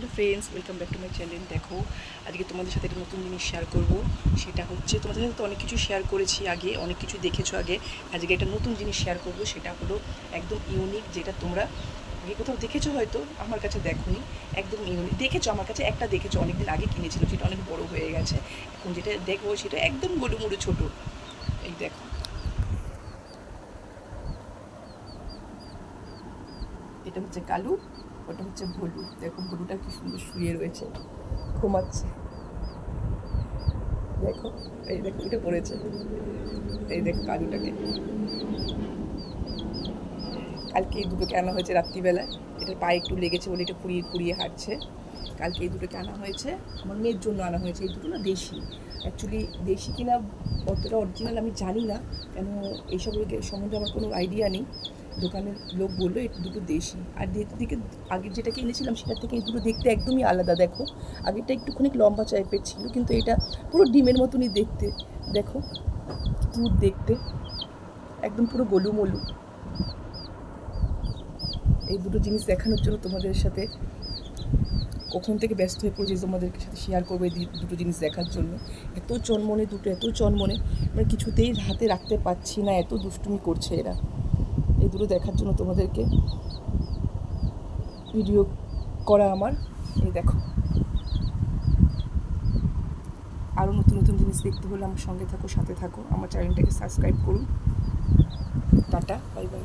Hello friends, welcome back to my channel. দেখো, আজকে তোমাদের সাথে একটা নতুন জিনিস শেয়ার করব। সেটা হচ্ছে, তোমাদের সাথে তো অনেক কিছু শেয়ার করেছি আগে, অনেক কিছু দেখেছো আগে। আজকে একটা নতুন জিনিস শেয়ার করব, সেটা হলো একদম ইউনিক, যেটা তোমরা আগে কোথাও দেখেছো, হয়তো আমার কাছে দেখোনি। একদম ইউনিক দেখেছো, আমার কাছে একটা দেখেছো, অনেকদিন আগে কিনেছিলাম, সেটা অনেক বড় হয়ে গেছে। এখন যেটা দেখবো সেটা একদম গোলুমুলু ছোটো। এই দেখো, এটা হচ্ছে কালু, ওটা হচ্ছে ভলু। দেখো ভলুটা কি সুন্দর শুয়ে রয়েছে, ঘুমাচ্ছে। দেখো, এই দেখো উঠে পড়েছে। এই দেখো কালুটাকে, কালকে এই দুটোকে আনা হয়েছে রাত্রিবেলায়। এটার পায়ে একটু লেগেছে বলে এটা পুড়িয়ে পুড়িয়ে হাঁটছে। কালকে এই দুটোকে আনা হয়েছে, আমার মেয়ের জন্য আনা হয়েছে। এই দুটো না দেশি, অ্যাকচুয়ালি দেশি কিনা অতটা অরিজিনাল আমি জানি না, কেন এইসবের সম্বন্ধে আমার কোনো আইডিয়া নেই। দোকানের লোক বললো এই দুটো দেশি। আর দিকে আগের যেটাকে এনেছিলাম সেটার থেকে এই দুটো দেখতে একদমই আলাদা। দেখো, আগেরটা একটুখানি লম্বা টাইপের ছিল, কিন্তু এটা পুরো ডিমের মতনই দেখতে। দেখো, কিউট দেখতে, একদম পুরো গোলুমলু। এই দুটো জিনিস দেখানোর জন্য তোমাদের সাথে কখন থেকে ব্যস্ত হয়ে পড়েছি, তোমাদের সাথে শেয়ার করবো এই দুটো জিনিস দেখার জন্য। এত চনমনে দুটো, এত চনমনে, মানে কিছুতেই হাতে রাখতে পারছি না, এত দুষ্টুমি করছে এরা। এই দুটো দেখার জন্য তোমাদেরকে ভিডিও করা আমার। এই দেখো, আরও নতুন নতুন জিনিস দেখতে হলে আমার সঙ্গে থাকো, সাথে থাকো, আমার চ্যানেলটাকে সাবস্ক্রাইব করুন। Tata, bye bye.